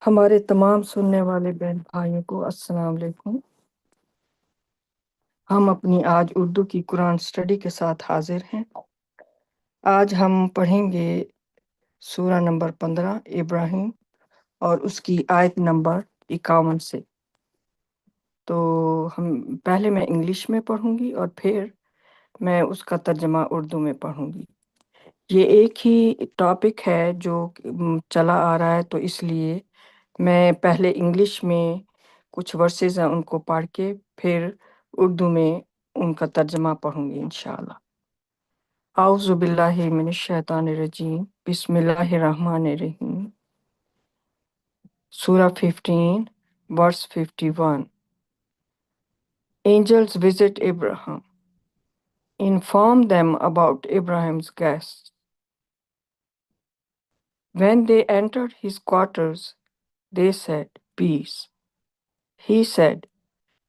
ہمارے تمام سننے والے بہن بھائیوں کو السلام علیکم۔ ہم اپنی آج اردو کی قرآن سٹڈی کے ساتھ حاضر ہیں۔ آج ہم پڑھیں گے سورہ نمبر 15 ابراہیم اور اس کی آیت نمبر 51 سے۔ تو پہلے میں انگلش میں پڑھوں گی اور پھر میں اس کا ترجمہ اردو میں پڑھوں گی۔ یہ ایک ہی ٹاپک ہے جو چلا آ رہا ہے، تو اس لیے میں پہلے انگلش میں کچھ ورسز ہیں ان کو پڑھ کے پھر اردو میں ان کا ترجمہ پڑھوں گی انشاءاللہ۔ اعوذ باللہ من الشیطان الرجیم، بسم اللہ الرحمن الرحیم۔ سورہ 15 verse 51۔ Angels visit Abraham. Inform them about Abraham's guests. When they entered his quarters, they said, "Peace." He said,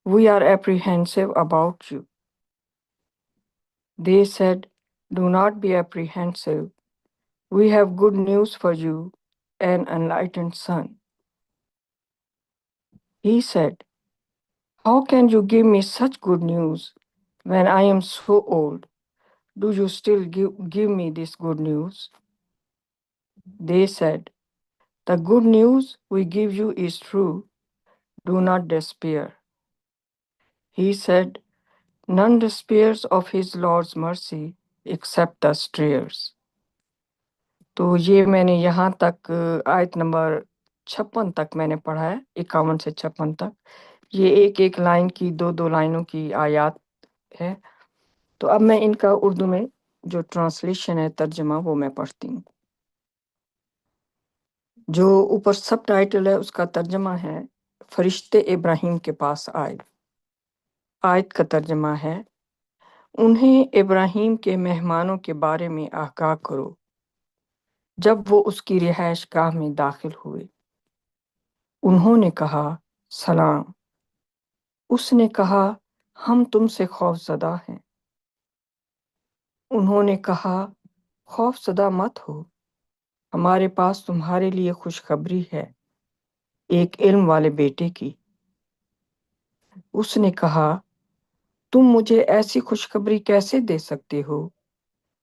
"We are apprehensive about you." They said, "Do not be apprehensive. We have good news for you, an enlightened son." He said, "How can you give me such good news when I am so old? Do you still give me this good news?" They said, "The good news we give you is true. Do not despair." He said, "None despairs of his Lord's mercy except the strayers." تو یہ میں نے یہاں تک آیت number 56 تک میں نے پڑھا ہے، 51 سے 56 تک۔ یہ ایک لائن کی دو لائنوں کی آیات ہے۔ تو اب میں ان کا اردو میں جو ٹرانسلیشن ہے، ترجمہ، وہ میں پڑھتی ہوں۔ جو اوپر سب ٹائٹل ہے اس کا ترجمہ ہے فرشتے ابراہیم کے پاس آئے۔ آیت کا ترجمہ ہے، انہیں ابراہیم کے مہمانوں کے بارے میں آگاہ کرو جب وہ اس کی رہائش گاہ میں داخل ہوئے۔ انہوں نے کہا، سلام۔ اس نے کہا، ہم تم سے خوف زدہ ہیں۔ انہوں نے کہا، خوف زدہ مت ہو، ہمارے پاس تمہارے لیے خوشخبری ہے، ایک علم والے بیٹے کی۔ اس نے کہا، تم مجھے ایسی خوشخبری کیسے دے سکتے ہو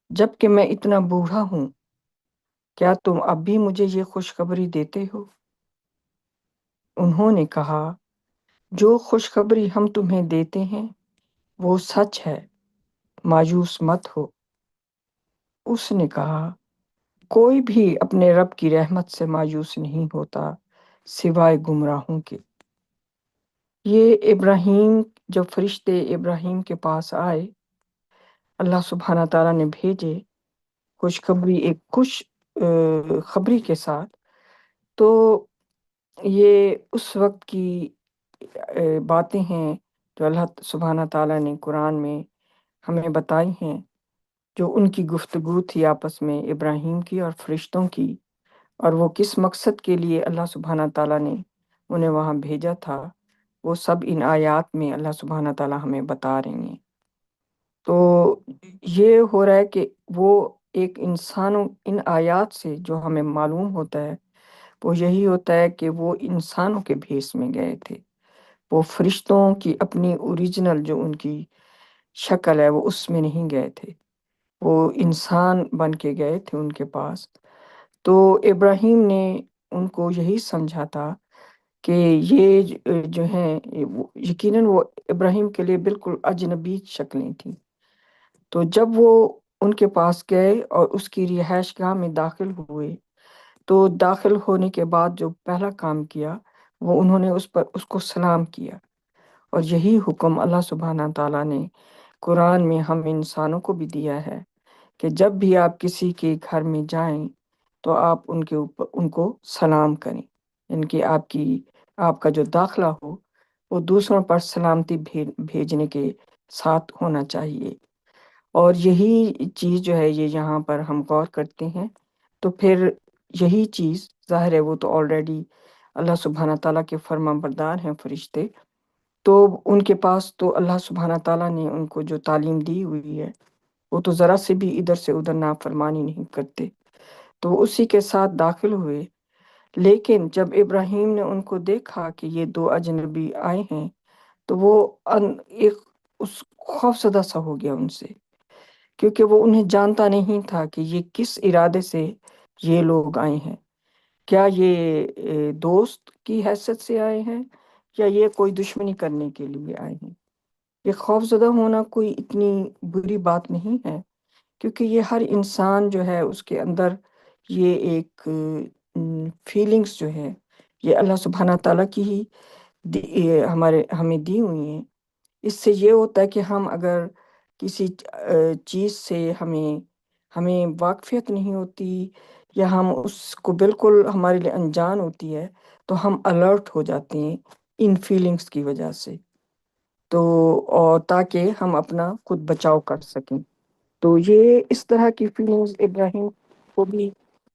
جب کہ میں اتنا بوڑھا ہوں؟ کیا تم اب بھی مجھے یہ خوشخبری دیتے ہو؟ انہوں نے کہا، جو خوشخبری ہم تمہیں دیتے ہیں وہ سچ ہے، مایوس مت ہو۔ اس نے کہا، کوئی بھی اپنے رب کی رحمت سے مایوس نہیں ہوتا سوائے گمراہوں کے۔ یہ ابراہیم، جب فرشتے ابراہیم کے پاس آئے، اللہ سبحانہ تعالیٰ نے بھیجے خوشخبری، ایک خوش خبری کے ساتھ۔ تو یہ اس وقت کی باتیں ہیں جو اللہ سبحانہ تعالیٰ نے قرآن میں ہمیں بتائی ہیں، جو ان کی گفتگو تھی آپس میں ابراہیم کی اور فرشتوں کی، اور وہ کس مقصد کے لیے اللہ سبحانہ تعالیٰ نے انہیں وہاں بھیجا تھا، وہ سب ان آیات میں اللہ سبحانہ تعالیٰ ہمیں بتا رہے ہیں۔ تو یہ ہو رہا ہے کہ وہ ایک ان آیات سے جو ہمیں معلوم ہوتا ہے وہ یہی ہوتا ہے کہ وہ انسانوں کے بھیس میں گئے تھے۔ وہ فرشتوں کی اپنی اوریجنل جو ان کی شکل ہے وہ اس میں نہیں گئے تھے، وہ انسان بن کے گئے تھے ان کے پاس۔ تو ابراہیم نے ان کو یہی سمجھا تھا کہ یہ جو ہیں یقیناً وہ ابراہیم کے لیے بالکل اجنبی شکلیں تھیں۔ تو جب وہ ان کے پاس گئے اور اس کی رہائش گاہ میں داخل ہوئے، تو داخل ہونے کے بعد جو پہلا کام کیا وہ انہوں نے اس کو سلام کیا۔ اور یہی حکم اللہ سبحانہ تعالیٰ نے قرآن میں ہم انسانوں کو بھی دیا ہے کہ جب بھی آپ کسی کے گھر میں جائیں تو آپ ان کو سلام کریں، ان کہ آپ کا جو داخلہ ہو وہ دوسروں پر سلامتی بھیجنے کے ساتھ ہونا چاہیے۔ اور یہی چیز جو ہے یہ یہاں پر ہم غور کرتے ہیں، تو پھر یہی چیز ظاہر ہے وہ تو آلریڈی اللہ سبحانہ تعالیٰ کے فرما بردار ہیں فرشتے، تو ان کے پاس تو اللہ سبحانہ تعالیٰ نے ان کو جو تعلیم دی ہوئی ہے وہ تو ذرا سے بھی ادھر سے ادھر نافرمانی نہیں کرتے۔ تو اسی کے ساتھ داخل ہوئے، لیکن جب ابراہیم نے ان کو دیکھا کہ یہ دو اجنبی آئے ہیں تو وہ ایک اس خوفزدہ سا ہو گیا ان سے، کیونکہ وہ انہیں جانتا نہیں تھا کہ یہ کس ارادے سے یہ لوگ آئے ہیں۔ کیا یہ دوست کی حیثیت سے آئے ہیں یا یہ کوئی دشمنی کرنے کے لیے آئے ہیں؟ یہ خوفزدہ ہونا کوئی اتنی بری بات نہیں ہے، کیونکہ یہ ہر انسان جو ہے اس کے اندر یہ ایک فیلنگز جو ہے یہ اللہ سبحانہ تعالیٰ کی ہی یہ ہمیں دی ہوئی ہیں۔ اس سے یہ ہوتا ہے کہ ہم اگر کسی چیز سے ہمیں واقفیت نہیں ہوتی یا ہم اس کو بالکل ہمارے لیے انجان ہوتی ہے تو ہم الرٹ ہو جاتے ہیں ان فیلنگز کی وجہ سے، تو اور تاکہ ہم اپنا خود بچاؤ کر سکیں۔ تو یہ اس طرح کی فیلنگز ابراہیم کو بھی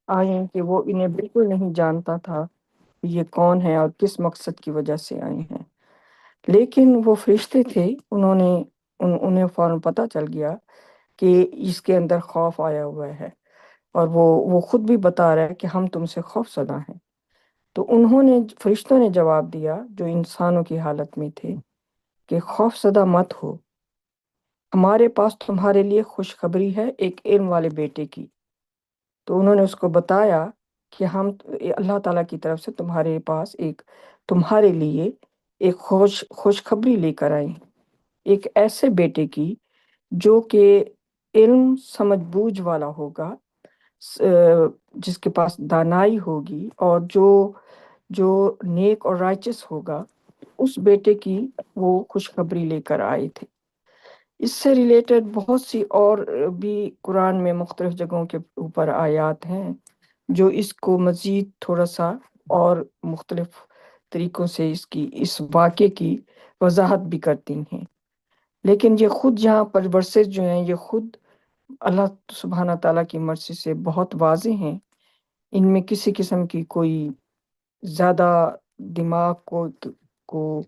آئے کہ وہ انہیں بالکل نہیں جانتا تھا کہ یہ کون ہے اور کس مقصد کی وجہ سے آئے ہیں، لیکن وہ فرشتے تھے، انہیں فوراً پتہ چل گیا کہ اس کے اندر خوف آیا ہوا ہے، اور وہ خود بھی بتا رہا ہے کہ ہم تم سے خوف زدہ ہیں۔ تو فرشتوں نے جواب دیا جو انسانوں کی حالت میں تھے کہ خوف زدہ مت ہو، ہمارے پاس تمہارے لیے خوشخبری ہے ایک علم والے بیٹے کی۔ تو انہوں نے اس کو بتایا کہ ہم اللہ تعالیٰ کی طرف سے تمہارے لیے ایک خوشخبری لے کر آئے ہیں، ایک ایسے بیٹے کی جو کہ علم سمجھ بوجھ والا ہوگا، جس کے پاس دانائی ہوگی، اور جو نیک اور رائچس ہوگا، اس بیٹے کی وہ خوشخبری لے کر آئے تھے۔ اس سے ریلیٹڈ بہت سی اور بھی قرآن میں مختلف جگہوں کے اوپر آیات ہیں جو اس کو مزید تھوڑا سا اور مختلف طریقوں سے اس واقعے کی وضاحت بھی کرتی ہیں، لیکن یہ خود یہاں پر ورسز جو ہیں یہ خود اللہ سبحانہ تعالیٰ کی مرضی سے بہت واضح ہیں، ان میں کسی قسم کی کوئی زیادہ دماغ کو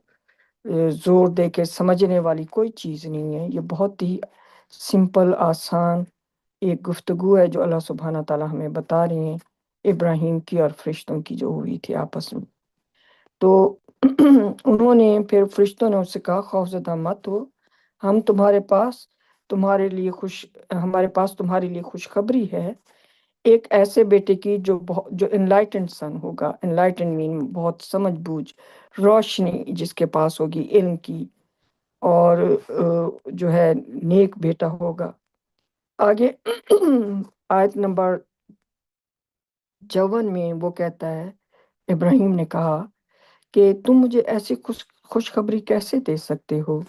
زور دے کے سمجھنے والی کوئی چیز نہیں ہے۔ یہ بہت ہی سمپل آسان ایک گفتگو ہے جو اللہ سبحانہ تعالیٰ ہمیں بتا رہے ہیں ابراہیم کی اور فرشتوں کی جو ہوئی تھی آپس میں۔ تو انہوں نے پھر فرشتوں نے اس سے کہا خوف زدہ مت ہو، ہمارے پاس تمہارے لیے خوشخبری ہے ایک ایسے بیٹے کی جو انلائٹنڈ سن ہوگا۔ انلائٹنڈ مین بہت سمجھ بوجھ، روشنی جس کے پاس ہوگی علم کی، اور جو ہے نیک بیٹا ہوگا۔ آگے آیت نمبر 54 میں وہ کہتا ہے، ابراہیم نے کہا کہ تم مجھے ایسی خوشخبری کیسے دے سکتے ہو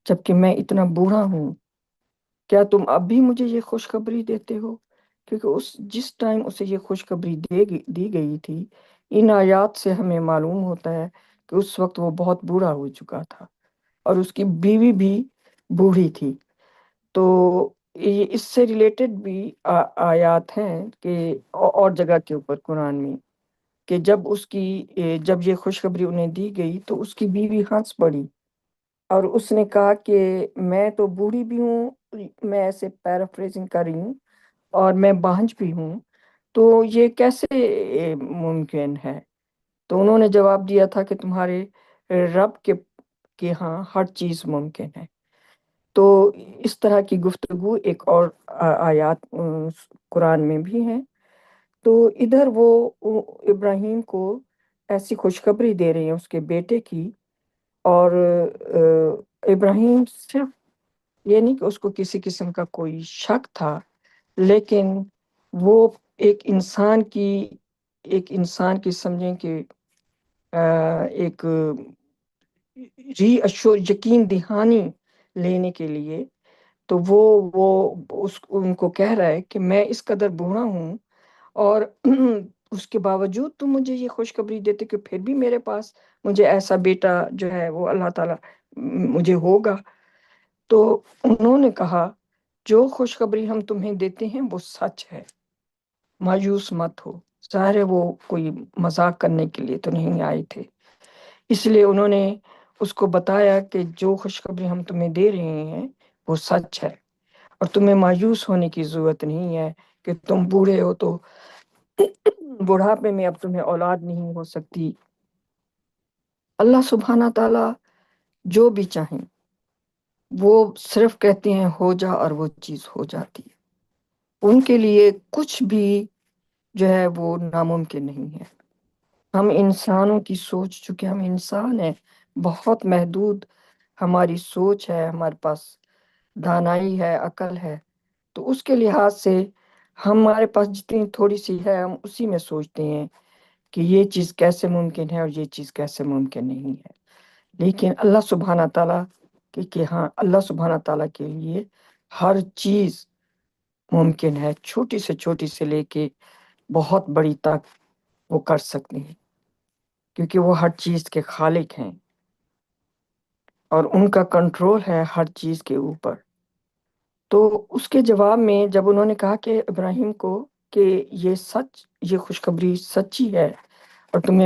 جبکہ میں اتنا بوڑھا ہوں؟ کیا تم اب بھی مجھے یہ خوشخبری دیتے ہو؟ کیونکہ جس ٹائم اسے یہ خوشخبری دی گئی تھی، ان آیات سے ہمیں معلوم ہوتا ہے کہ اس وقت وہ بہت بوڑھا ہو چکا تھا اور اس کی بیوی بھی بوڑھی تھی۔ تو اس سے ریلیٹڈ بھی آیات ہیں کہ اور جگہ کے اوپر قرآن میں کہ جب یہ خوشخبری انہیں دی گئی تو اس کی بیوی ہنس پڑی اور اس نے کہا کہ میں تو بوڑھی بھی ہوں، میں ایسے پیرافریزنگ کر رہی ہوں، اور میں بانجھ بھی ہوں، تو یہ کیسے ممکن ہے؟ تو انہوں نے جواب دیا تھا کہ تمہارے رب کے ہاں ہر چیز ممکن ہے۔ تو اس طرح کی گفتگو ایک اور آیات قرآن میں بھی ہیں۔ تو ادھر وہ ابراہیم کو ایسی خوشخبری دے رہے ہیں اس کے بیٹے کی، اور ابراہیم صرف یہ نہیں کہ اس کو کسی قسم کا کوئی شک تھا، لیکن وہ ایک انسان کی سمجھیں کہ ایک یقین دہانی لینے کے لیے، تو ان کو کہہ رہا ہے کہ میں اس قدر بوڑھا ہوں اور اس کے باوجود تم مجھے یہ خوشخبری دیتے کہ پھر بھی میرے پاس مجھے ایسا بیٹا جو ہے وہ اللہ تعالیٰ مجھے ہوگا۔ تو انہوں نے کہا جو خوشخبری ہم تمہیں دیتے ہیں وہ سچ ہے، مایوس مت ہو۔ ظاہر ہے وہ کوئی مذاق کرنے کے لیے تو نہیں آئے تھے، اس لیے انہوں نے اس کو بتایا کہ جو خوشخبری ہم تمہیں دے رہے ہیں وہ سچ ہے، اور تمہیں مایوس ہونے کی ضرورت نہیں ہے کہ تم بوڑھے ہو تو بڑھاپے میں اب تمہیں اولاد نہیں ہو سکتی۔ اللہ سبحانہ تعالیٰ جو بھی چاہیں وہ صرف کہتے ہیں ہو جا، اور وہ چیز ہو جاتی ہے۔ ان کے لیے کچھ بھی جو ہے وہ ناممکن نہیں ہے۔ ہم انسانوں کی سوچ، چونکہ ہم انسان ہیں، بہت محدود ہماری سوچ ہے، ہمارے پاس دانائی ہے، عقل ہے، تو اس کے لحاظ سے ہمارے پاس جتنی تھوڑی سی ہے ہم اسی میں سوچتے ہیں کہ یہ چیز کیسے ممکن ہے اور یہ چیز کیسے ممکن نہیں ہے۔ لیکن اللہ سبحانہ تعالیٰ کہ ہاں، اللہ سبحانہ تعالیٰ کے لیے ہر چیز ممکن ہے، چھوٹی سے چھوٹی سے لے کے بہت بڑی تک وہ کر سکتے ہیں، کیونکہ وہ ہر چیز کے خالق ہیں اور ان کا کنٹرول ہے ہر چیز کے اوپر۔ تو اس کے جواب میں جب انہوں نے کہا کہ ابراہیم کو کہ یہ خوشخبری سچی ہے اور تم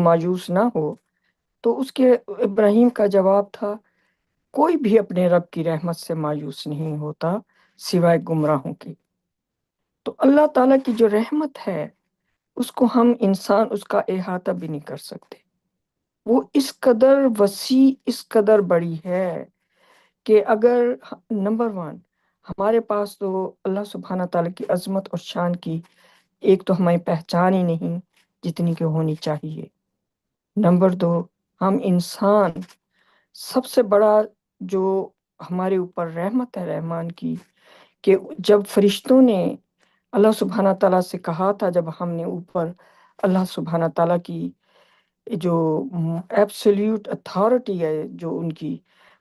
مایوس نہ ہو، تو اس کے ابراہیم کا جواب تھا، کوئی بھی اپنے رب کی رحمت سے مایوس نہیں ہوتا سوائے گمراہوں کے۔ تو اللہ تعالیٰ کی جو رحمت ہے اس کو ہم انسان اس کا احاطہ بھی نہیں کر سکتے۔ وہ اس قدر وسیع، اس قدر بڑی ہے کہ اگر نمبر ون ہمارے پاس تو اللہ سبحانہ تعالیٰ کی عظمت اور شان کی ایک تو ہمیں پہچان ہی نہیں جتنی کہ ہونی چاہیے۔ نمبر دو، ہم انسان، سب سے بڑا جو ہمارے اوپر رحمت ہے رحمان کی، کہ جب فرشتوں نے اللہ سبحانہ تعالیٰ سے کہا تھا، جب ہم نے اوپر اللہ سبحانہ تعالیٰ کی جو ایبسلیوٹ اتھارٹی ہے، جو ان کی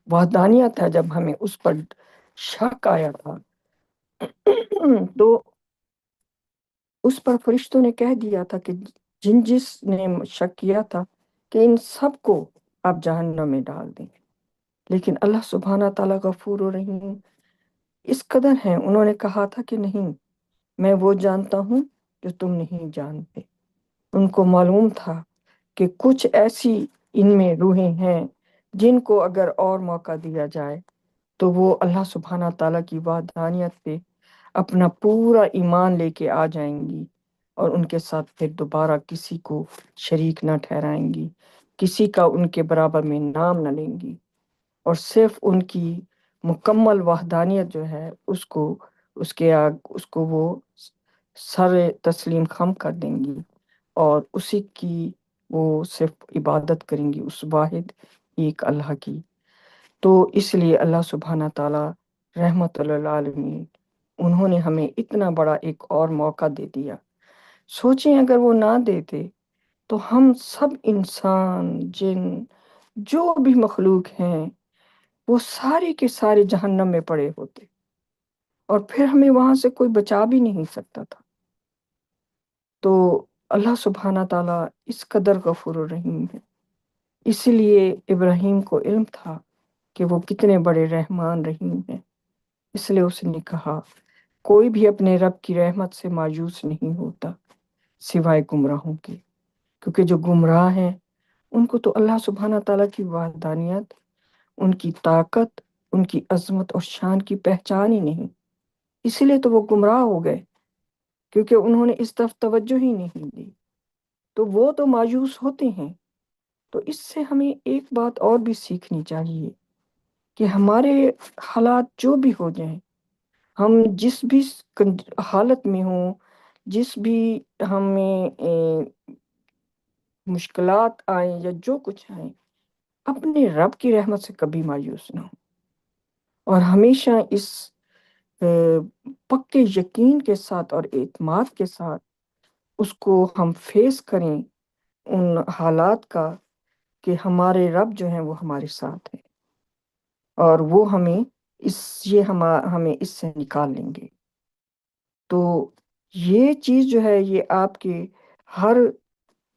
وحدانیت ہے، جب ہمیں اس پر شک آیا تھا تو اس پر فرشتوں نے کہہ دیا تھا کہ جس نے شک کیا تھا کہ ان سب کو آپ جہنم میں ڈال دیں، لیکن اللہ سبحانہ تعالیٰ غفور و رحیم اس قدر ہیں، انہوں نے کہا تھا کہ نہیں، میں وہ جانتا ہوں جو تم نہیں جانتے۔ ان کو معلوم تھا کہ کچھ ایسی ان میں روحیں ہیں جن کو اگر اور موقع دیا جائے تو وہ اللہ سبحانہ تعالیٰ کی وحدانیت پہ اپنا پورا ایمان لے کے آ جائیں گی، اور ان کے ساتھ پھر دوبارہ کسی کو شریک نہ ٹھہرائیں گی، کسی کا ان کے برابر میں نام نہ لیں گی، اور صرف ان کی مکمل وحدانیت جو ہے اس کو وہ سر تسلیم خم کر دیں گی، اور اسی کی وہ صرف عبادت کریں گی، اس واحد ایک اللہ کی۔ تو اس لیے اللہ سبحانہ تعالیٰ رحمت للعالمین، انہوں نے ہمیں اتنا بڑا ایک اور موقع دے دیا۔ سوچیں اگر وہ نہ دیتے تو ہم سب انسان، جن، جو بھی مخلوق ہیں، وہ سارے کے سارے جہنم میں پڑے ہوتے، اور پھر ہمیں وہاں سے کوئی بچا بھی نہیں سکتا تھا۔ تو اللہ سبحانہ تعالیٰ اس قدر غفور الرحیم ہے، اس لیے ابراہیم کو علم تھا کہ وہ کتنے بڑے رحمان رحیم ہیں، اس لیے اس نے کہا کوئی بھی اپنے رب کی رحمت سے مایوس نہیں ہوتا سوائے گمراہوں کے، کیونکہ جو گمراہ ہیں ان کو تو اللہ سبحانہ تعالیٰ کی وحدانیت، ان کی طاقت، ان کی عظمت اور شان کی پہچان ہی نہیں، اسی لیے تو وہ گمراہ ہو گئے، کیونکہ انہوں نے اس طرف توجہ ہی نہیں دی، تو وہ تو مایوس ہوتے ہیں۔ تو اس سے ہمیں ایک بات اور بھی سیکھنی چاہیے کہ ہمارے حالات جو بھی ہو جائیں، ہم جس بھی حالت میں ہوں، جس بھی ہمیں مشکلات آئیں یا جو کچھ آئیں، اپنے رب کی رحمت سے کبھی مایوس نہ ہو، اور ہمیشہ اس پکے یقین کے ساتھ اور اعتماد کے ساتھ اس کو ہم فیس کریں، ان حالات کا، کہ ہمارے رب جو ہیں وہ ہمارے ساتھ ہیں، اور وہ ہمیں ہمیں اس سے نکال لیں گے۔ تو یہ چیز جو ہے یہ آپ کے ہر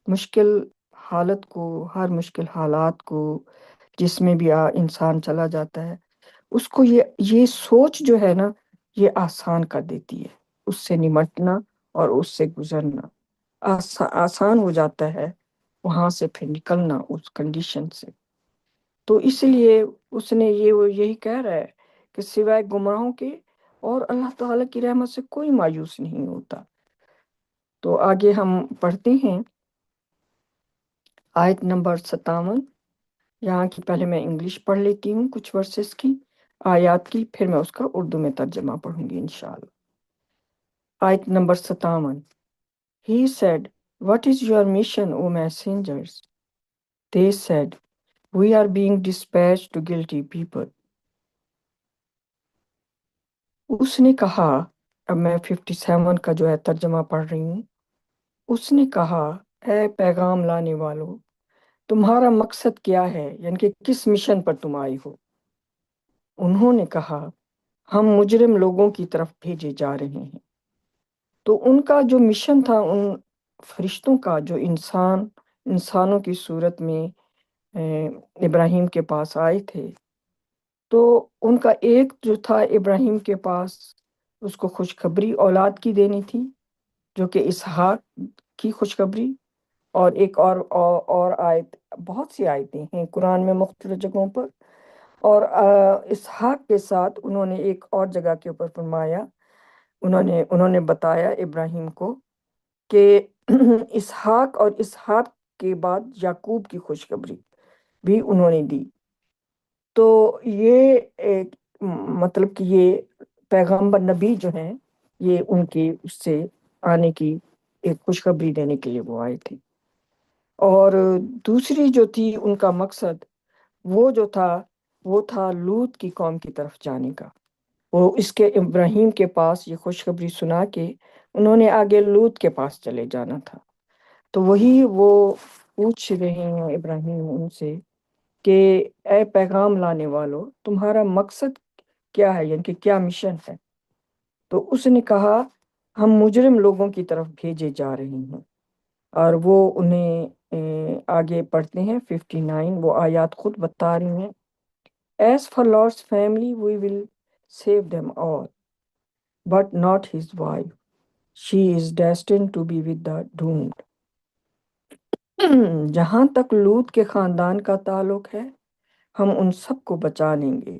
مشکل حالت کو، ہر مشکل حالات کو جس میں بھی انسان چلا جاتا ہے، اس کو یہ سوچ جو ہے نا، یہ آسان کر دیتی ہے، اس سے نمٹنا اور اس سے گزرنا آسان ہو جاتا ہے، وہاں سے پھر نکلنا اس کنڈیشن سے۔ تو اس لیے اس نے یہی کہہ رہا ہے کہ سوائے گمراہوں کے اور اللہ تعالیٰ کی رحمت سے کوئی مایوس نہیں ہوتا۔ تو آگے ہم پڑھتے ہیں آیت نمبر 57. یہاں کی پہلے میں انگلش پڑھ لیتی ہوں کچھ ورسز کی آیات کی، پھر میں اس کا اردو میں ترجمہ پڑھوں گی انشاءاللہ. آیت number 57. He said, "What is your mission, O messengers?" They said, "We are being dispatched to guilty people." اس نے کہا، اب میں 57 کا جو ہے ترجمہ پڑھ رہی ہوں. اس نے کہا، اے پیغام لانے والو، تمہارا مقصد کیا ہے، یعنی کہ کس مشن پر تم آئی ہو؟ انہوں نے کہا، ہم مجرم لوگوں کی طرف بھیجے جا رہے ہیں. تو ان کا جو مشن تھا، ان فرشتوں کا جو انسانوں کی صورت میں ابراہیم کے پاس آئے تھے، تو ان کا ایک جو تھا ابراہیم کے پاس، اس کو خوشخبری اولاد کی دینی تھی، جو کہ اسحاق کی خوشخبری. اور ایک اور آیت، بہت سی آیتیں ہیں قرآن میں مختلف جگہوں پر. اور اسحاق کے ساتھ انہوں نے ایک اور جگہ کے اوپر فرمایا، انہوں نے بتایا ابراہیم کو کہ اسحاق اور اسحاق کے بعد یعقوب کی خوشخبری بھی انہوں نے دی. تو یہ ایک مطلب کہ یہ پیغمبر نبی جو ہیں، یہ ان کی اس سے آنے کی ایک خوشخبری دینے کے لیے وہ آئے تھے. اور دوسری جو تھی ان کا مقصد، وہ جو تھا وہ تھا لوط کی قوم کی طرف جانے کا. وہ اس کے ابراہیم کے پاس یہ خوشخبری سنا کے انہوں نے آگے لوط کے پاس چلے جانا تھا. تو وہی وہ پوچھ رہے ہیں ابراہیم ان سے کہ اے پیغام لانے والو، تمہارا مقصد کیا ہے، یعنی کہ کیا مشن ہے؟ تو اس نے کہا، ہم مجرم لوگوں کی طرف بھیجے جا رہے ہیں. اور وہ انہیں آگے پڑھتے ہیں 59، وہ آیات خود بتا رہی ہیں. As for Lord's family, we will save them all, but not his wife. She is destined to be with the doomed. جہاں تک لوط کے خاندان کا تعلق ہے، ہم ان سب کو بچا لیں گے،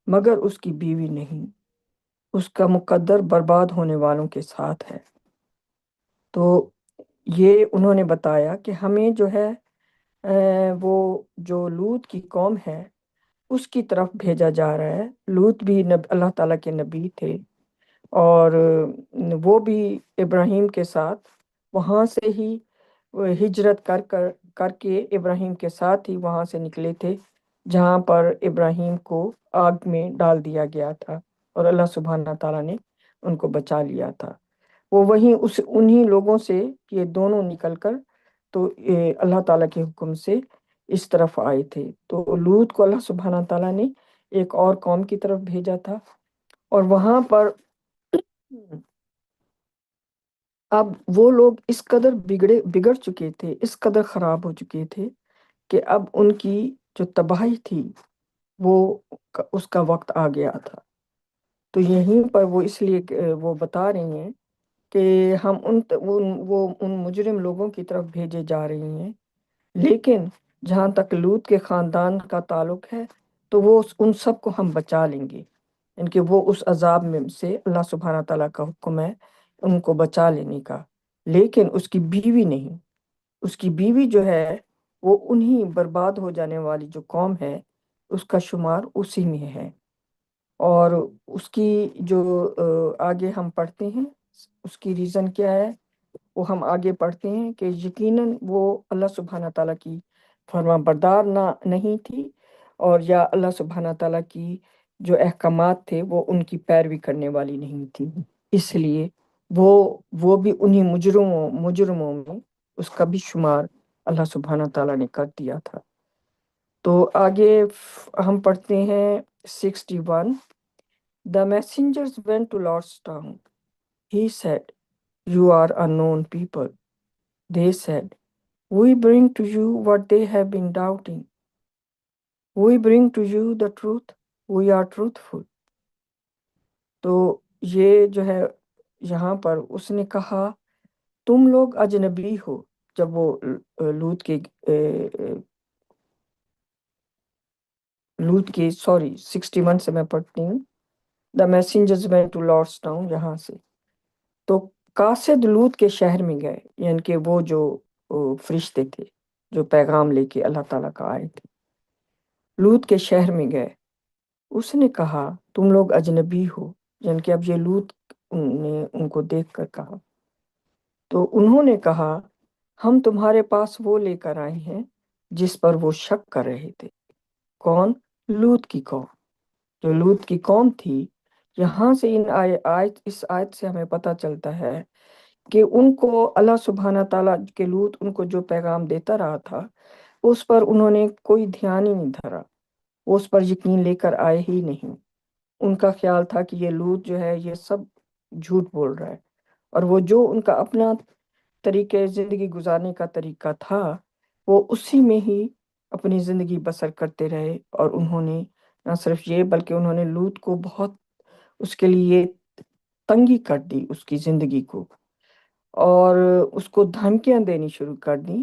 مگر اس کی بیوی نہیں. اس کا مقدر برباد ہونے والوں کے ساتھ ہے. تو یہ انہوں نے بتایا کہ ہمیں جو ہے وہ جو لوط کی قوم ہے اس کی طرف بھیجا جا رہا ہے. لوط بھی اللہ تعالیٰ کے نبی تھے، اور وہ بھی ابراہیم کے ساتھ وہاں سے ہی ہجرت کر کے ابراہیم کے ساتھ ہی وہاں سے نکلے تھے، جہاں پر ابراہیم کو آگ میں ڈال دیا گیا تھا اور اللہ سبحانہ تعالیٰ نے ان کو بچا لیا تھا. وہ وہیں انہی لوگوں سے یہ دونوں نکل کر تو اللہ تعالیٰ کے حکم سے اس طرف آئے تھے. تو لوط کو اللہ سبحانہ تعالیٰ نے ایک اور قوم کی طرف بھیجا تھا، اور وہاں پر اب وہ لوگ اس قدر بگڑ چکے تھے، اس قدر خراب ہو چکے تھے کہ اب ان کی جو تباہی تھی وہ اس کا وقت آ گیا تھا. تو یہیں پر وہ اس لیے وہ بتا رہی ہیں کہ ہم ان مجرم لوگوں کی طرف بھیجے جا رہی ہیں، لیکن جہاں تک لوط کے خاندان کا تعلق ہے تو وہ ان سب کو ہم بچا لیں گے. ان کہ وہ اس عذاب میں سے اللہ سبحانہ تعالیٰ کا حکم ہے ان کو بچا لینے کا، لیکن اس کی بیوی نہیں. اس کی بیوی جو ہے وہ انہی برباد ہو جانے والی جو قوم ہے اس کا شمار اسی میں ہے. اور اس کی جو آگے ہم پڑھتے ہیں اس کی ریزن کیا ہے، وہ ہم آگے پڑھتے ہیں کہ یقیناً وہ اللہ سبحانہ تعالیٰ کی فرما بردار نہیں تھی، اور یا اللہ سبحانہ تعالیٰ کی جو احکامات تھے وہ ان کی پیروی کرنے والی نہیں تھی. اس لیے وہ بھی انہی مجرموں میں اس کا بھی شمار اللہ سبحانہ تعالیٰ نے کر دیا تھا. تو آگے ہم پڑھتے ہیں 61. The messengers went to Lord's town. He said, "You are unknown people." They said, "We bring to you what they have been doubting. We bring to you the truth. We are truthful." تو یہ جو ہے یہاں پر اس نے کہا، تم لوگ اجنبی ہو. جب وہ لوط کے 61 سے میں پڑھتی ہوں. The messengers went to Lord's town، یہاں سے. تو قاصد لوط کے شہر میں گئے، یعنی کہ وہ جو فرشتے تھے جو پیغام لے کے اللہ تعالیٰ کا آئے تھے، لوط کے شہر میں گئے۔ اس نے کہا تم لوگ اجنبی ہو، یعنی کہ اب یہ لوط نے ان کو دیکھ کر کہا، تو انہوں نے کہا ہم تمہارے پاس وہ لے کر آئے ہیں جس پر وہ شک کر رہے تھے۔ کون؟ لوط کی قوم۔ جو لوط کی قوم تھی، یہاں سے اس آیت سے ہمیں پتہ چلتا ہے کہ ان کو اللہ سبحانہ تعالیٰ کے لوط ان کو جو پیغام دیتا رہا تھا، اس پر انہوں نے کوئی دھیان ہی نہیں دھرا، وہ اس پر یقین لے کر آئے ہی نہیں۔ ان کا خیال تھا کہ یہ لوط جو ہے یہ سب جھوٹ بول رہا ہے، اور وہ جو ان کا اپنا طریقے زندگی گزارنے کا طریقہ تھا، وہ اسی میں ہی اپنی زندگی بسر کرتے رہے۔ اور انہوں نے نہ صرف یہ بلکہ انہوں نے لوط کو بہت اس کے لیے تنگی کر دی، اس کی زندگی کو، اور اس کو دھمکیاں دینی شروع کر دیں۔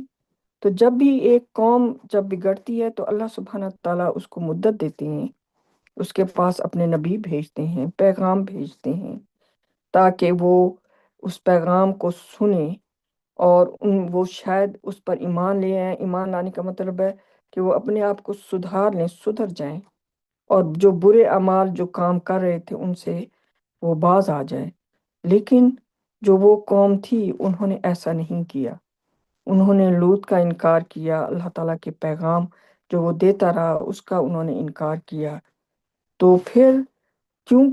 تو جب بھی ایک قوم جب بگڑتی ہے تو اللہ سبحانہ تعالیٰ اس کو مدت دیتے ہیں، اس کے پاس اپنے نبی بھیجتے ہیں، پیغام بھیجتے ہیں، تاکہ وہ اس پیغام کو سنیں اور وہ شاید اس پر ایمان لے آئیں۔ ایمان لانے کا مطلب ہے کہ وہ اپنے آپ کو سدھار لیں، سدھر جائیں، اور جو برے اعمال جو کام کر رہے تھے ان سے وہ باز آ جائیں۔ لیکن جو وہ قوم تھی انہوں نے ایسا نہیں کیا، انہوں نے لوط کا انکار کیا، اللہ تعالیٰ کے پیغام جو وہ دیتا رہا اس کا انہوں نے انکار کیا۔ تو پھر کیوں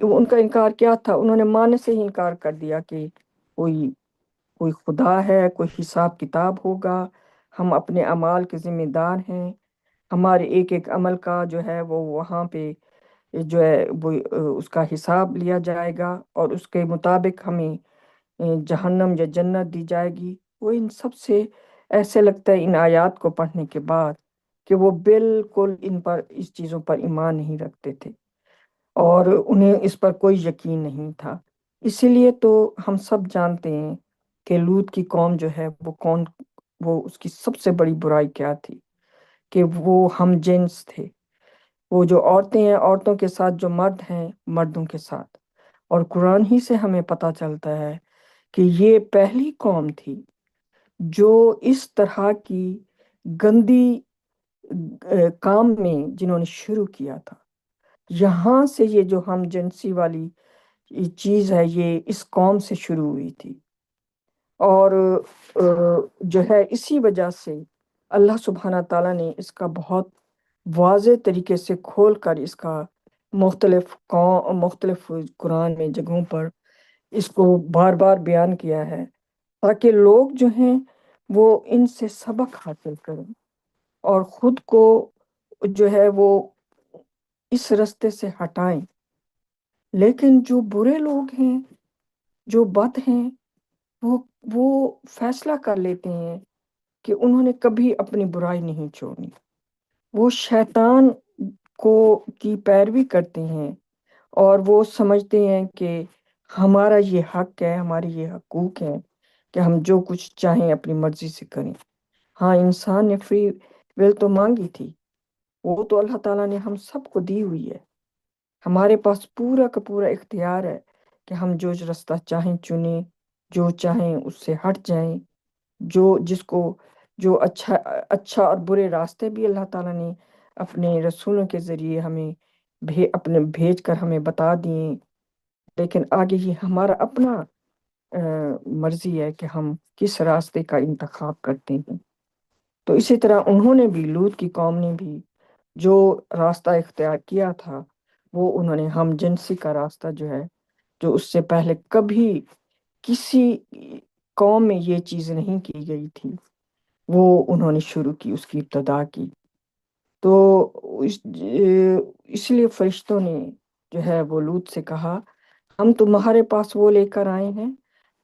ان کا انکار کیا تھا؟ انہوں نے ماننے سے ہی انکار کر دیا کہ کوئی خدا ہے، کوئی حساب کتاب ہوگا، ہم اپنے اعمال کے ذمہ دار ہیں، ہمارے ایک ایک عمل کا جو ہے وہ وہاں پہ جو ہے وہ اس کا حساب لیا جائے گا، اور اس کے مطابق ہمیں جہنم یا جنت دی جائے گی۔ وہ ان سب سے ایسے لگتا ہے ان آیات کو پڑھنے کے بعد کہ وہ بالکل اس چیزوں پر ایمان نہیں رکھتے تھے، اور انہیں اس پر کوئی یقین نہیں تھا۔ اسی لیے تو ہم سب جانتے ہیں کہ لوط کی قوم جو ہے وہ اس کی سب سے بڑی برائی کیا تھی، کہ وہ ہم جنس تھے۔ وہ جو عورتیں ہیں عورتوں کے ساتھ، جو مرد ہیں مردوں کے ساتھ۔ اور قرآن ہی سے ہمیں پتہ چلتا ہے کہ یہ پہلی قوم تھی جو اس طرح کی گندی کام میں جنہوں نے شروع کیا تھا۔ یہاں سے یہ جو ہم جنسی والی چیز ہے یہ اس قوم سے شروع ہوئی تھی، اور جو ہے اسی وجہ سے اللہ سبحانہ تعالیٰ نے اس کا بہت واضح طریقے سے کھول کر اس کا مختلف قرآن میں جگہوں پر اس کو بار بار بیان کیا ہے، تاکہ لوگ جو ہیں وہ ان سے سبق حاصل کریں اور خود کو جو ہے وہ اس رستے سے ہٹائیں۔ لیکن جو برے لوگ ہیں، جو بد ہیں، وہ فیصلہ کر لیتے ہیں کہ انہوں نے کبھی اپنی برائی نہیں چھوڑنی۔ وہ شیطان کی پیروی کرتے ہیں، اور وہ سمجھتے ہیں کہ ہمارا یہ حق ہے، ہماری یہ حقوق ہیں کہ ہم جو کچھ چاہیں اپنی مرضی سے کریں۔ ہاں، انسان نے فری ول تو مانگی تھی، وہ تو اللہ تعالیٰ نے ہم سب کو دی ہوئی ہے۔ ہمارے پاس پورا کا پورا اختیار ہے کہ ہم جو رستہ چاہیں چنیں، جو چاہیں اس سے ہٹ جائیں، جو اچھا اور برے راستے بھی اللہ تعالیٰ نے اپنے رسولوں کے ذریعے ہمیں بھیج کر ہمیں بتا دیے۔ لیکن آگے یہ ہمارا اپنا مرضی ہے کہ ہم کس راستے کا انتخاب کرتے ہیں۔ تو اسی طرح انہوں نے بھی، لوط کی قوم نے بھی جو راستہ اختیار کیا تھا، وہ انہوں نے ہم جنسی کا راستہ جو ہے، جو اس سے پہلے کبھی کسی قوم میں یہ چیز نہیں کی گئی تھی، وہ انہوں نے شروع کی، اس کی ابتدا کی۔ تو اس لیے فرشتوں نے جو ہے وہ لوط سے کہا ہم تمہارے پاس وہ لے کر آئے ہیں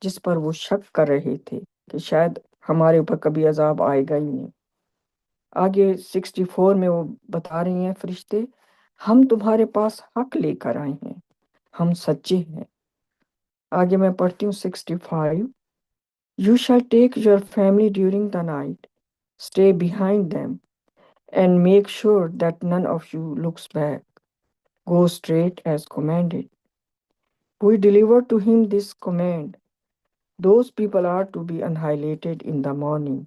جس پر وہ شک کر رہے تھے کہ شاید ہمارے اوپر کبھی عذاب آئے گا ہی نہیں۔ آگے 64 میں وہ بتا رہی ہیں فرشتے، ہم تمہارے پاس حق لے کر آئے ہیں، ہم سچے ہیں۔ آگے میں پڑھتی ہوں 65۔ You shall take your family during the night, stay behind them, and make sure that none of you looks back. Go straight as commanded. We delivered to him this command. those people are to be annihilated in the morning.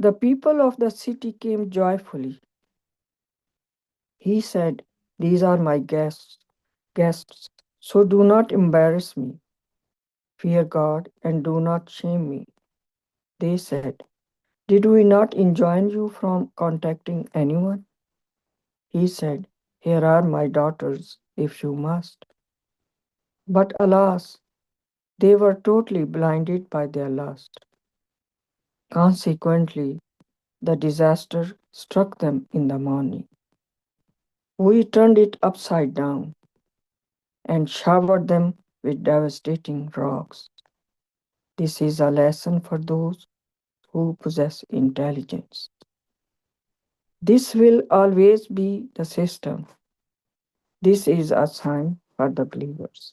The people of the city came joyfully. He said, "These are my guests, so do not embarrass me. Fear God and do not shame me." They said, "Did we not enjoin you from contacting anyone?" He said, "Here are my daughters, if you must." But alas, they were totally blinded by their lust. Consequently, the disaster struck them in the morning. We turned it upside down and showered them with devastating rocks. This is a lesson for those who possess intelligence. This will always be the system. This is a sign for the believers.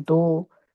2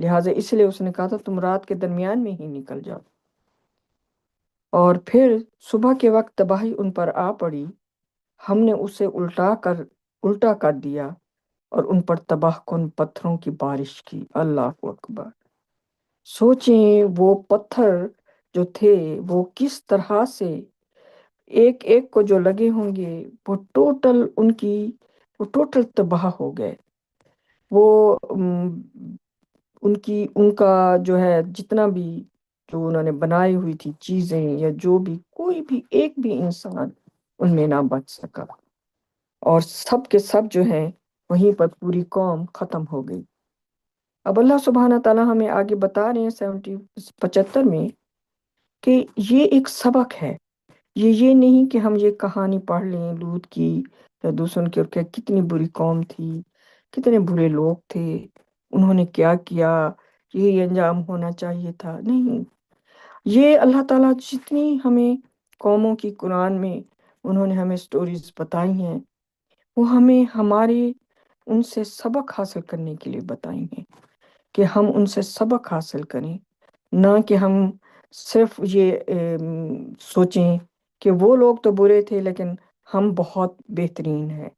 لہٰذا اس لیے اس نے کہا تھا تم رات کے درمیان میں ہی نکل جاؤ۔ اور پھر صبح کے وقت تباہی ان پر آ پڑی، ہم نے اسے الٹا کر دیا اور ان پر تباہ کن پتھروں کی بارش کی۔ اللہ اکبر! سوچیں وہ پتھر جو تھے وہ کس طرح سے ایک ایک کو جو لگے ہوں گے وہ ٹوٹل تباہ ہو گئے۔ وہ ان کا جو ہے جتنا بھی جو انہوں نے بنائی ہوئی تھی چیزیں یا جو بھی کوئی بھی ایک بھی انسان ان میں نہ بچ سکا، اور سب کے سب جو ہیں وہیں پر پوری قوم ختم ہو گئی۔ اب اللہ سبحانہ تعالیٰ ہمیں آگے بتا رہے ہیں 75 میں کہ یہ ایک سبق ہے۔ یہ نہیں کہ ہم یہ کہانی پڑھ لیں لوط کی یا دوسروں کی، اور کہ کتنی بری قوم تھی، کتنے برے لوگ تھے، انہوں نے کیا کیا، یہی انجام ہونا چاہیے تھا۔ نہیں، یہ اللہ تعالیٰ جتنی ہمیں قوموں کی قرآن میں انہوں نے ہمیں سٹوریز بتائی ہیں وہ ہمیں ہمارے ان سے سبق حاصل کرنے کے لیے بتائی ہیں کہ ہم ان سے سبق حاصل کریں، نہ کہ ہم صرف یہ سوچیں کہ وہ لوگ تو برے تھے لیکن ہم بہت بہترین ہیں۔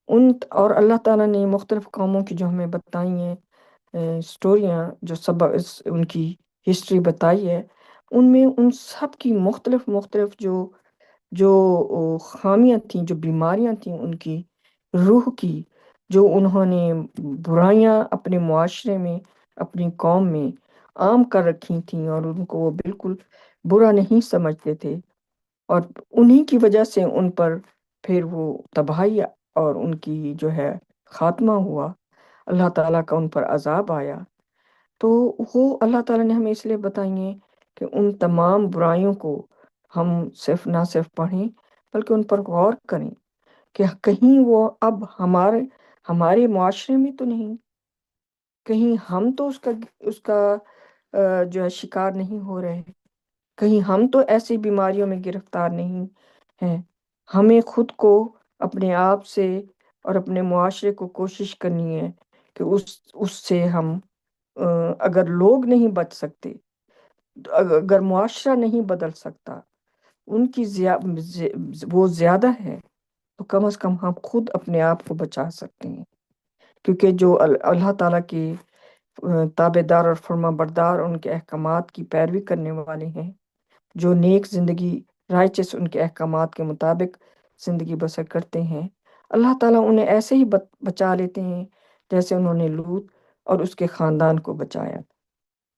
اور اللہ تعالیٰ نے مختلف قوموں کی جو ہمیں بتائی ہیں سٹوریاں، جو سبق ان کی ہسٹری بتائی ہے، ان میں ان سب کی مختلف جو خامیاں تھیں، جو بیماریاں تھیں ان کی روح کی، جو انہوں نے برائیاں اپنے معاشرے میں اپنی قوم میں عام کر رکھی تھیں اور ان کو وہ بالکل برا نہیں سمجھتے تھے، اور انہی کی وجہ سے ان پر پھر وہ تباہی اور ان کی جو ہے خاتمہ ہوا، اللہ تعالیٰ کا ان پر عذاب آیا۔ تو وہ اللہ تعالیٰ نے ہمیں اس لیے بتائی ہیں کہ ان تمام برائیوں کو ہم نہ صرف پڑھیں بلکہ ان پر غور کریں کہ کہیں وہ اب ہمارے معاشرے میں تو نہیں، کہیں ہم تو اس کا جو ہے شکار نہیں ہو رہے، کہیں ہم تو ایسی بیماریوں میں گرفتار نہیں ہیں۔ ہمیں خود کو اپنے آپ سے اور اپنے معاشرے کو کوشش کرنی ہے کہ اس سے ہم اگر لوگ نہیں بچ سکتے، اگر معاشرہ نہیں بدل سکتا، ان کی وہ زیادہ ہے، تو کم از کم ہم خود اپنے آپ کو بچا سکتے ہیں، کیونکہ جو اللہ تعالیٰ کے تابع دار اور فرما بردار، ان کے احکامات کی پیروی کرنے والے ہیں، جو نیک زندگی رائچس ان کے احکامات کے مطابق زندگی بسر کرتے ہیں، اللہ تعالیٰ انہیں ایسے ہی بچا لیتے ہیں جیسے انہوں نے لوط اور اس کے خاندان کو بچایا۔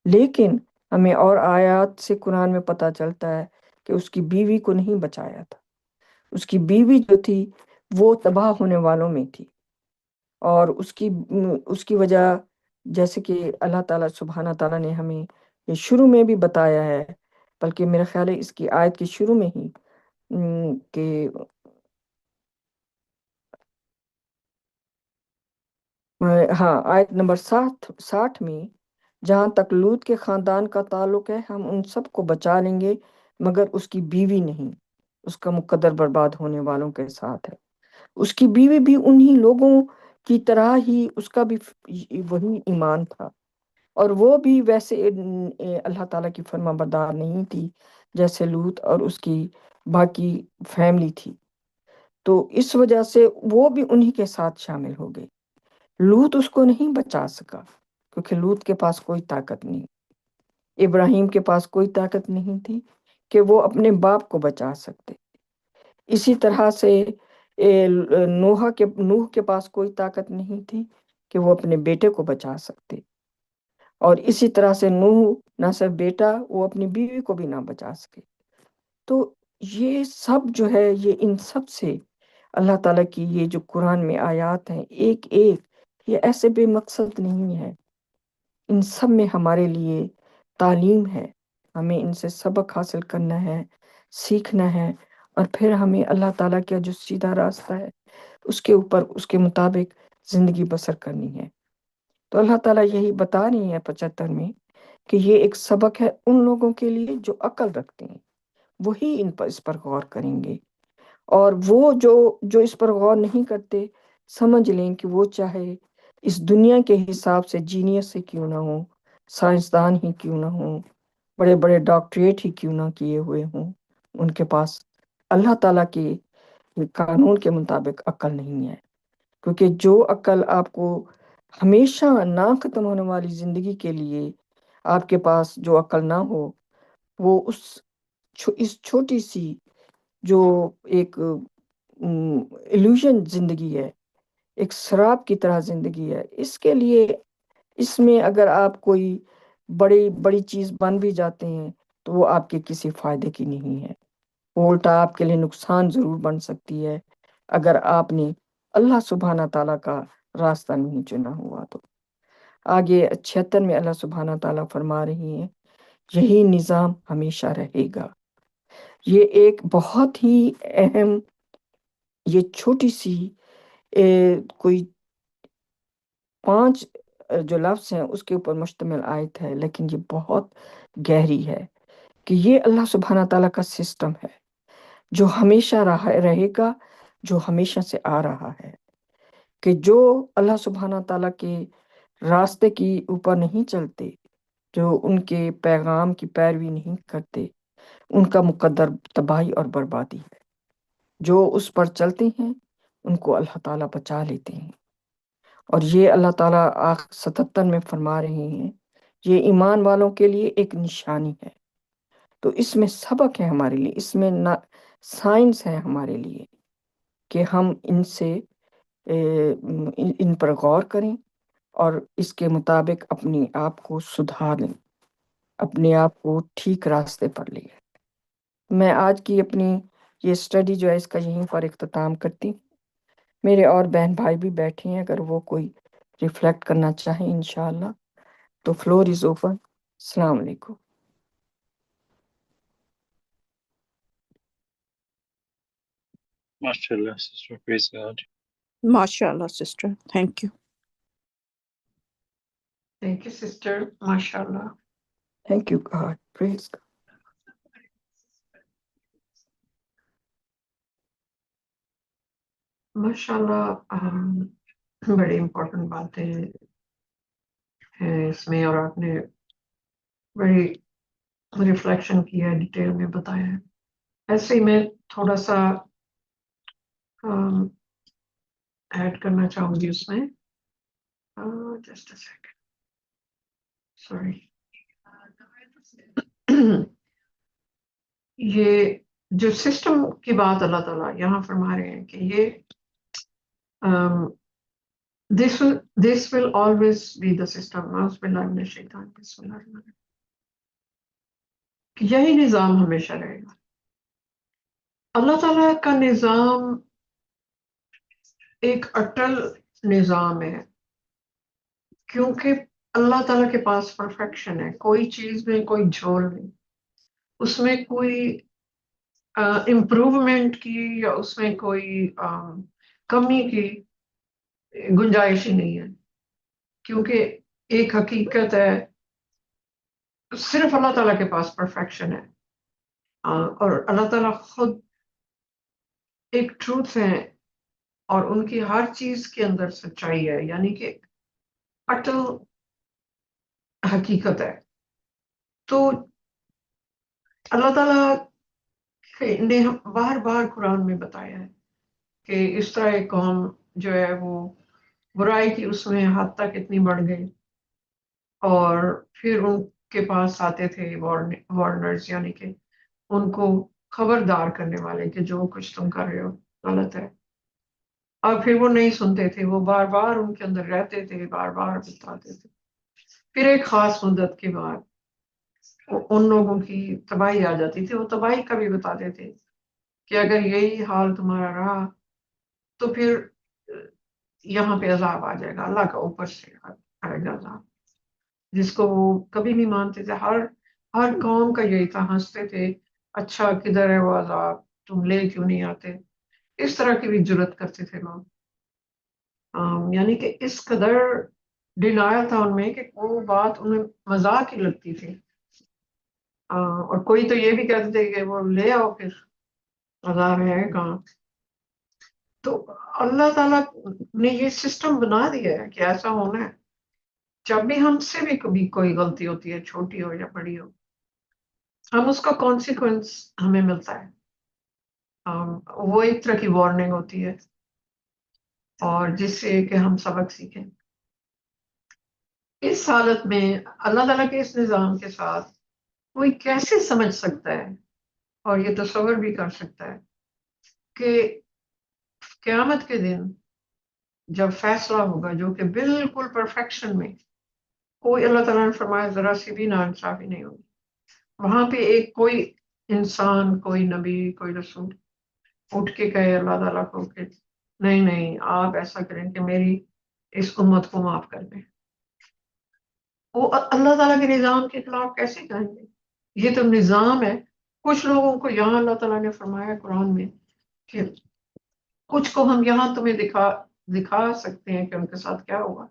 لیکن ہمیں اور آیات سے قرآن میں پتہ چلتا ہے کہ اس کی بیوی کو نہیں بچایا تھا۔ اس کی بیوی جو تھی وہ تباہ ہونے والوں میں تھی، اور اس کی وجہ جیسے کہ اللہ تعالیٰ سبحانہ تعالیٰ نے ہمیں یہ شروع میں بھی بتایا ہے، بلکہ میرا خیال ہے اس کی آیت کے شروع میں ہی کہ ہاں، آیت نمبر 60 میں جہاں تک لوط کے خاندان کا تعلق ہے ہم ان سب کو بچا لیں گے مگر اس کی بیوی نہیں، اس کا مقدر برباد ہونے والوں کے ساتھ ہے۔ اس کی بیوی بھی انہی لوگوں کی طرح ہی، اس کا بھی وہی ایمان تھا، اور وہ بھی ویسے اللہ تعالیٰ کی فرما بردار نہیں تھی جیسے لوط اور اس کی باقی فیملی تھی، تو اس وجہ سے وہ بھی انہی کے ساتھ شامل ہو گئی۔ لوط اس کو نہیں بچا سکا کیونکہ لوط کے پاس کوئی طاقت نہیں، ابراہیم کے پاس کوئی طاقت نہیں تھی کہ وہ اپنے باپ کو بچا سکتے، اسی طرح سے نوح کے پاس کوئی طاقت نہیں تھی کہ وہ اپنے بیٹے کو بچا سکتے، اور اسی طرح سے نوح نہ صرف بیٹا، وہ اپنی بیوی کو بھی نہ بچا سکے۔ تو یہ سب جو ہے یہ ان سب سے اللہ تعالیٰ کی یہ جو قرآن میں آیات ہیں ایک ایک، یہ ایسے بے مقصد نہیں ہے، ان سب میں ہمارے لیے تعلیم ہے، ہمیں ان سے سبق حاصل کرنا ہے، سیکھنا ہے، اور پھر ہمیں اللہ تعالیٰ کا جو سیدھا راستہ ہے اس کے اوپر اس کے مطابق زندگی بسر کرنی ہے۔ تو اللہ تعالیٰ یہی بتا رہی ہے 75 میں کہ یہ ایک سبق ہے ان لوگوں کے لیے جو عقل رکھتے ہیں، وہی اس پر غور کریں گے، اور وہ جو اس پر غور نہیں کرتے، سمجھ لیں کہ وہ چاہے اس دنیا کے حساب سے جینیس ہی کیوں نہ ہوں، سائنسدان ہی کیوں نہ ہوں، بڑے بڑے ڈاکٹریٹ ہی کیوں نہ کیے ہوئے ہوں، ان کے پاس اللہ تعالیٰ کے قانون کے مطابق عقل نہیں ہے. کیونکہ جو عقل آپ کو ہمیشہ نہ ختم ہونے والی زندگی کے لیے آپ کے پاس جو عقل نہ ہو، وہ اس چھوٹی سی جو ایک ایلوژن زندگی ہے، ایک شراب کی طرح زندگی ہے، اس کے لیے اس میں اگر آپ کوئی بڑی بڑی چیز بن بھی جاتے ہیں تو وہ آپ کے کسی فائدے کی نہیں ہے. وہ الٹا آپ کے لیے نقصان ضرور بن سکتی ہے اگر آپ نے اللہ سبحانہ تعالیٰ کا راستہ نہیں چنا ہوا تو. آگے 76 میں اللہ سبحانہ تعالیٰ فرما رہی ہیں، یہی نظام ہمیشہ رہے گا. یہ ایک بہت ہی اہم، یہ چھوٹی سی کوئی 5 جو لفظ ہیں اس کے اوپر مشتمل آیت ہے، لیکن یہ بہت گہری ہے کہ یہ اللہ سبحانہ تعالیٰ کا سسٹم ہے جو ہمیشہ رہے گا، جو ہمیشہ سے آ رہا ہے. کہ جو اللہ سبحانہ تعالیٰ کے راستے کی اوپر نہیں چلتے، جو ان کے پیغام کی پیروی نہیں کرتے، ان کا مقدر تباہی اور بربادی ہے. جو اس پر چلتے ہیں ان کو اللہ تعالیٰ بچا لیتے ہیں. اور یہ اللہ تعالیٰ 77 میں فرما رہے ہیں، یہ ایمان والوں کے لیے ایک نشانی ہے. تو اس میں سبق ہے ہمارے لیے، اس میں نہ سائنس ہے ہمارے لیے کہ ہم ان پر غور کریں اور اس کے مطابق اپنے آپ کو سدھاریں، اپنے آپ کو ٹھیک راستے پر لیں. میں آج کی اپنی یہ اسٹڈی جو ہے اس کا یہیں پر اختتام کرتی ہوں. میرے اور بہن بھائی بھی بیٹھے ہیں، اگر وہ کوئی ریفلیکٹ کرنا چاہیں انشاءاللہ تو فلور از اوپن. السلام علیکم. MashaAllah, sister. Praise God. MashaAllah, sister. Thank you. Thank you, sister. MashaAllah. Thank you, God. Praise God. MashaAllah. بڑی امپورٹنٹ باتیں ہیں اس میں، اور آپ نے بڑی ریفلیکشن کی ہے، ڈیٹیل میں بتایا ہے. ایسے ہی میں تھوڑا سا ایڈ کرنا چاہوں گی اس میں. Just a second, sorry. یہ جو سسٹم کی بات اللہ تعالیٰ یہاں فرما رہے ہیں کہ یہ this will always be the system. نعوذ باللہ من الشیطان، بسم اللہ الرحمن الرحیم. کہ یہی نظام ہمیشہ رہے گا. اللہ تعالیٰ کا نظام ایک اٹل نظام ہے، کیونکہ اللہ تعالیٰ کے پاس پرفیکشن ہے. کوئی چیز میں کوئی جھول نہیں، اس میں کوئی امپروومنٹ کی یا اس میں کوئی کمی کی گنجائش ہی نہیں ہے. کیونکہ ایک حقیقت ہے، صرف اللہ تعالیٰ کے پاس پرفیکشن ہے، اور اللہ تعالیٰ خود ایک ٹروتھ ہے، اور ان کی ہر چیز کے اندر سچائی ہے، یعنی کہ اٹل حقیقت ہے. تو اللہ تعالیٰ نے بار بار قرآن میں بتایا ہے کہ اس طرح ایک قوم جو ہے وہ برائی کی اس میں حد تک اتنی بڑھ گئی، اور پھر ان کے پاس آتے تھے وارنرز، یعنی کہ ان کو خبردار کرنے والے کہ جو کچھ تم کر رہے ہو غلط ہے. اور پھر وہ نہیں سنتے تھے، وہ بار بار ان کے اندر رہتے تھے، بار بار بتاتے تھے. پھر ایک خاص مدت کے بعد ان لوگوں کی تباہی آ جاتی تھی. وہ تباہی کا بھی بتاتے تھے کہ اگر یہی حال تمہارا رہا تو پھر یہاں پہ عذاب آ جائے گا، اللہ کا اوپر سے آئے گا عذاب، جس کو وہ کبھی نہیں مانتے تھے. ہر قوم کا یہی تھا، ہنستے تھے، اچھا کدھر ہے وہ عذاب، تم لے کیوں نہیں آتے. اس طرح کی بھی جرت کرتے تھے لوگ. یعنی کہ اس قدر ڈینائل تھا ان میں کہ وہ بات انہیں مذاق ہی لگتی تھی. اور کوئی تو یہ بھی کہتے تھے کہ وہ لے آؤ، پھر عذاب ہے کہاں. تو اللہ تعالیٰ نے یہ سسٹم بنا دیا ہے کہ ایسا ہونا ہے. جب بھی ہم سے بھی کبھی کوئی غلطی ہوتی ہے، چھوٹی ہو یا بڑی ہو، ہم اس کا کانسیکوینس ہمیں ملتا ہے. وہ ایک طرح کی وارننگ ہوتی ہے، اور جس سے کہ ہم سبق سیکھیں. اس حالت میں اللہ تعالیٰ کے اس نظام کے ساتھ کوئی کیسے سمجھ سکتا ہے اور یہ تصور بھی کر سکتا ہے کہ قیامت کے دن جب فیصلہ ہوگا جو کہ بالکل پرفیکشن میں، کوئی اللہ تعالیٰ نے فرمایا ذرا سی بھی ناانصافی نہیں ہوگی، وہاں پہ ایک کوئی انسان، کوئی نبی، کوئی رسول اٹھ کے کہے اللہ تعالیٰ کو کہ نہیں نہیں آپ ایسا کریں کہ میری اس امت کو معاف کر دیں، وہ اللہ تعالیٰ کے نظام کے خلاف کیسے کہیں گے؟ یہ تو نظام ہے. کچھ لوگوں کو یہاں اللہ تعالیٰ نے فرمایا قرآن میں کہ کچھ کو ہم یہاں تمہیں دکھا سکتے ہیں کہ ان کے ساتھ کیا ہوگا،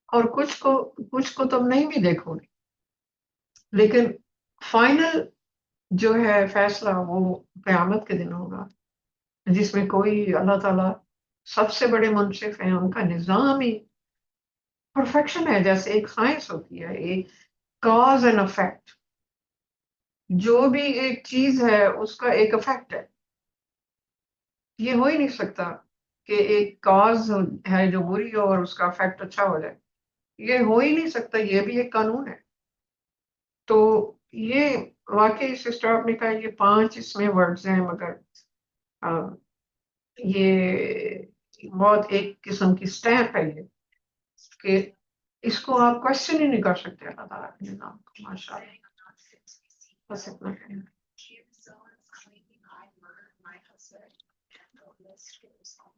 اور کچھ کو تم نہیں بھی دیکھو گے، لیکن فائنل جو ہے فیصلہ وہ قیامت کے دن ہوگا، جس میں کوئی اللہ تعالیٰ سب سے بڑے منصف ہیں، ان کا نظام ہی پرفیکشن ہے. جیسے ایک سائنس ہوتی ہے، ایک کاز اینڈ افیکٹ، جو بھی ایک چیز ہے اس کا ایک افیکٹ ہے. یہ ہو ہی نہیں سکتا کہ ایک کاز ہے جو بری ہو اور اس کا افیکٹ اچھا ہو جائے، یہ ہو ہی نہیں سکتا. یہ بھی ایک قانون ہے. تو یہ واقعی سسٹر آپ نے کہا یہ 5 اس میں ورڈز ہیں، مگر یہ بہت ایک قسم کی سٹیمپ ہے یہ، کہ اس کو آپ کوشچن ہی نہیں کر سکتے اللہ تعالیٰ کے نظام کو. ماشاء اللہ. بس اتنا کہنا ہے. She was so claiming I murdered my husband and the list goes on.